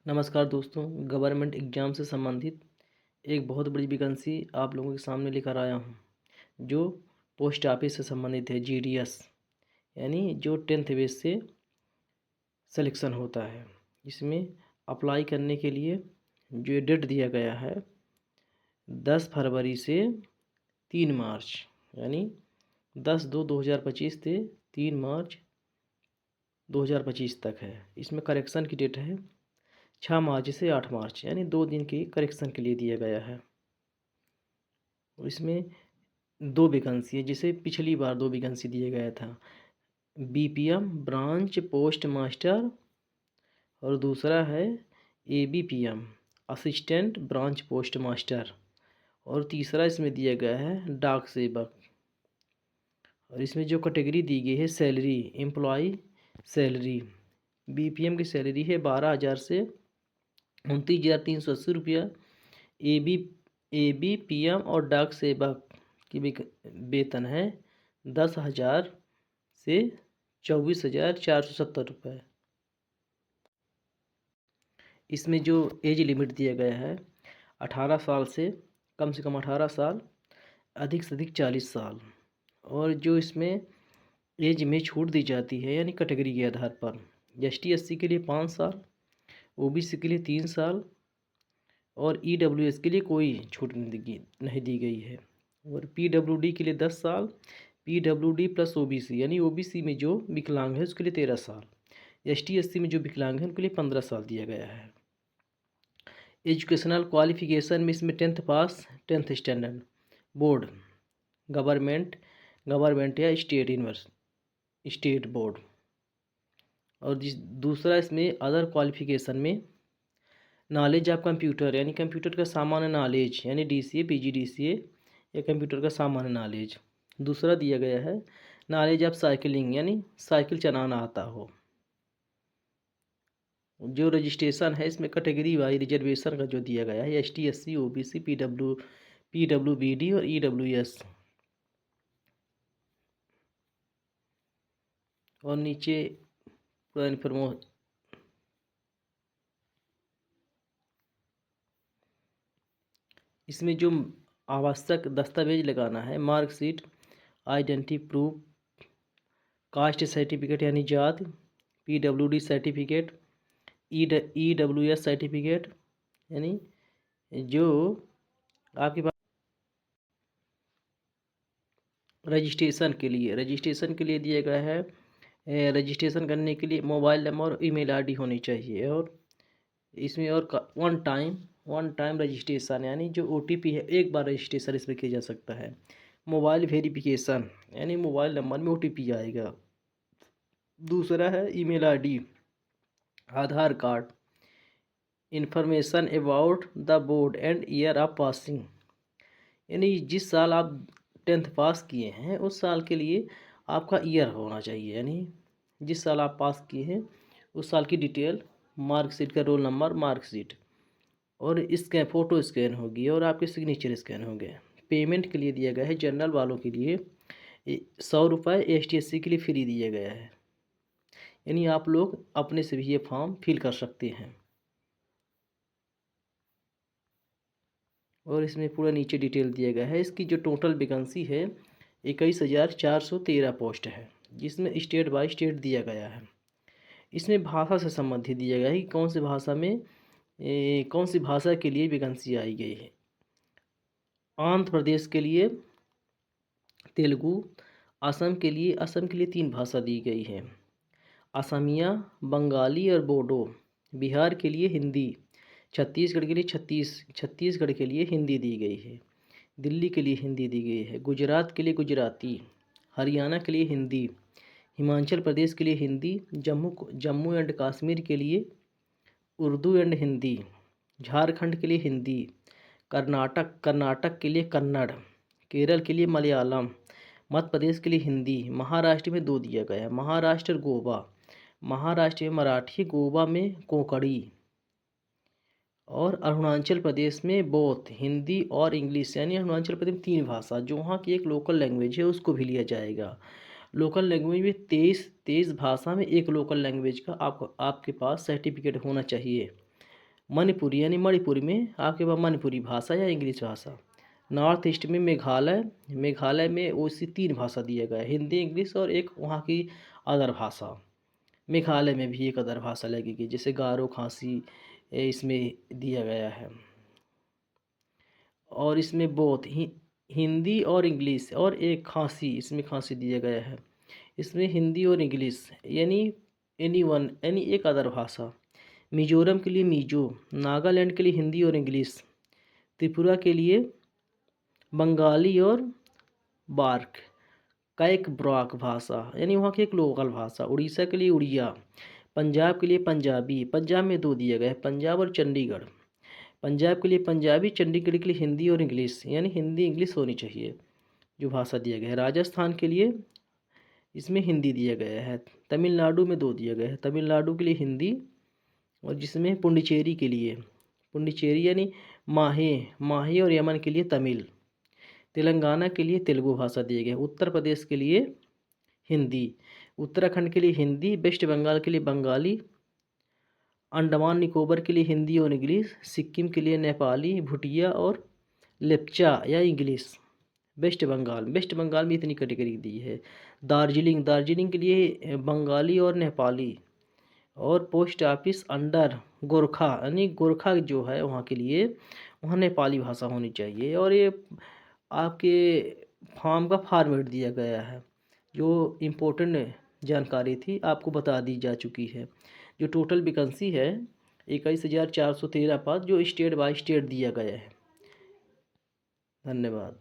नमस्कार दोस्तों, government exam से संबंधित एक बहुत बड़ी वैकेंसी आप लोगों के सामने लेकर आया हूँ, जो पोस्ट ऑफिस से संबंधित है। जीडीएस यानी जो 10th बेस से सिलेक्शन होता है। इसमें अप्लाई करने के लिए जो डेट दिया गया है 10 फरवरी से 3 मार्च, यानी 10/2/2025 से 3 मार्च 2025 तक है। इसमें करेक्शन की डेट है 6 मार्च से 8 मार्च, यानी 2 दिन की करेक्शन के लिए दिया गया है। और इसमें 2 वैकेंसी है, जिसे पिछली बार 2 वैकेंसी दिया गया था। बीपीएम ब्रांच पोस्ट मास्टर और दूसरा है ABPM assistant branch post master, और तीसरा इसमें दिया गया है डाक सेवक। और इसमें जो कैटेगरी दी गई है सैलरी, एम्प्लॉय सैलरी, बीपीएम की सैलरी है 12,000 से 29,380 रुपया। एबीपीएम और डाक सेवक की वेतन है 10,000 से 24,470 रुपये। इसमें जो एज लिमिट दिया गया है 18 साल से कम 18 साल, अधिक से अधिक 40 साल। और जो इसमें एज में छूट दी जाती है यानी कैटेगरी के आधार पर, ST/SC के लिए 5 साल, OBC के लिए 3 साल और EWS के लिए कोई छूट नहीं दी गई है। और PWD के लिए 10 साल, PWD प्लस OBC यानी OBC में जो विकलांग है उसके लिए 13 साल, ST/SC में जो विकलांग है उनके लिए 15 साल दिया गया है। एजुकेशनल क्वालिफिकेशन में इसमें 10th पास, 10th स्टैंडर्ड बोर्ड, गवर्नमेंट या स्टेट बोर्ड। और दूसरा इसमें अदर क्वालिफिकेशन में नॉलेज ऑफ कंप्यूटर यानी कंप्यूटर का सामान्य नॉलेज, यानी DCA PGDCA या कंप्यूटर का सामान्य नॉलेज। दूसरा दिया गया है नॉलेज ऑफ साइकिलिंग, यानी साइकिल चलाना आता हो। जो रजिस्ट्रेशन है इसमें कैटेगरी वाइज रिजर्वेशन का जो दिया गया है ST/SC OBC PWBD और EWS। और नीचे पूरा इसमें जो आवश्यक दस्तावेज लगाना है marksheet, identity proof, caste certificate यानी जात, PWD सर्टिफिकेट, EWS सर्टिफिकेट, यानी जो आपके पास रजिस्ट्रेशन के लिए दिया गया है। रजिस्ट्रेशन करने के लिए मोबाइल नंबर और ईमेल आईडी होनी चाहिए। और इसमें और वन टाइम रजिस्ट्रेशन, यानी जो OTP है एक बार रजिस्ट्रेशन इसमें किया जा सकता है। मोबाइल वेरिफिकेशन, यानी मोबाइल नंबर में OTP आएगा। दूसरा है email ID, Aadhaar card, information about the board and year of passing, यानी जिस साल आप 10th पास किए हैं उस साल के लिए आपका ईयर होना चाहिए, यानी जिस साल आप पास किए हैं उस साल की डिटेल, मार्कशीट का रोल नंबर, मार्कशीट, और इसके फ़ोटो स्कैन होगी और आपके सिग्नेचर स्कैन होंगे। पेमेंट के लिए दिया गया है जनरल वालों के लिए 100 रुपये, ST/SC के लिए फ्री दिया गया है, यानी आप लोग अपने से भी ये फॉर्म फिल कर सकते हैं। और इसमें पूरा नीचे डिटेल दिया गया है। इसकी जो टोटल वैकेंसी है 21,413 पोस्ट है, जिसमें स्टेट बाय स्टेट दिया गया है। इसमें भाषा से संबंधित दिया गया है कि कौन सी भाषा में कौन सी भाषा के लिए वैकेंसी आई गई है। आंध्र प्रदेश के लिए तेलुगु, असम के लिए 3 भाषा दी गई है, असमिया, बंगाली और बोडो। बिहार के लिए हिंदी, छत्तीसगढ़ के लिए हिंदी दी गई है, दिल्ली के लिए हिंदी दी गई है, गुजरात के लिए गुजराती, हरियाणा के लिए हिंदी, हिमाचल प्रदेश के लिए हिंदी, जम्मू एंड कश्मीर के लिए उर्दू एंड हिंदी, झारखंड के लिए हिंदी, कर्नाटक के लिए कन्नड़, केरल के लिए मलयालम, मध्य प्रदेश के लिए हिंदी, महाराष्ट्र में 2 दिया गया है, महाराष्ट्र और गोवा। महाराष्ट्र में मराठी, गोवा में कोंकणी, और अरुणाचल प्रदेश में बोथ हिंदी और इंग्लिश, यानी अरुणाचल प्रदेश में 3 भाषा, जो वहाँ की एक लोकल लैंग्वेज है उसको भी लिया जाएगा। लोकल लैंग्वेज में 23 भाषा में एक लोकल लैंग्वेज का आपके पास सर्टिफिकेट होना चाहिए। मणिपुरी यानी मणिपुरी में आपके पास मणिपुरी भाषा या इंग्लिश भाषा। नॉर्थ ईस्ट में मेघालय, मेघालय में उसी 3 भाषा दिया गया है, हिंदी, इंग्लिश और एक वहाँ की अदर भाषा। मेघालय में भी एक अदर भाषा लगेगी, जैसे गारो, खासी इसमें दिया गया है। और इसमें बोथ हिंदी और इंग्लिश और एक खासी, इसमें खासी दिया गया है। इसमें हिंदी और इंग्लिश यानी एनी एक अदर भाषा। मिजोरम के लिए मिजो, नागालैंड के लिए हिंदी और इंग्लिश, त्रिपुरा के लिए बंगाली और बार्क का एक ब्राक भाषा यानी वहाँ की एक लोकल भाषा। उड़ीसा के लिए उड़िया, पंजाब के लिए पंजाबी, पंजाब में 2 दिया गया है, पंजाब और चंडीगढ़। पंजाब के लिए पंजाबी, चंडीगढ़ के लिए हिंदी और इंग्लिश यानी हिंदी इंग्लिश होनी चाहिए जो भाषा दिया गया है। राजस्थान के लिए इसमें हिंदी दिया गया है। तमिलनाडु में 2 दिया गया है, तमिलनाडु के लिए हिंदी और जिसमें पुडुचेरी के लिए, पुडुचेरी यानी माहे और यमन के लिए तमिल। तेलंगाना के लिए तेलुगु भाषा दिए गए। उत्तर प्रदेश के लिए हिंदी, उत्तराखंड के लिए हिंदी, वेस्ट बंगाल के लिए बंगाली, अंडमान निकोबार के लिए हिंदी और इंग्लिश, सिक्किम के लिए नेपाली, भूटिया और लेप्चा या इंग्लिश। वेस्ट बंगाल में इतनी कैटेगरी दी है। दार्जिलिंग के लिए बंगाली और नेपाली। और पोस्ट ऑफिस अंडर गोरखा यानी गोरखा जो है वहाँ के लिए वहाँ नेपाली भाषा होनी चाहिए। और ये आपके फॉर्म का फॉर्मेट दिया गया है, जो इम्पोर्टेंट जानकारी थी आपको बता दी जा चुकी है। जो टोटल वैकेंसी है 21,413 पद जो स्टेट बाय स्टेट दिया गया है। धन्यवाद।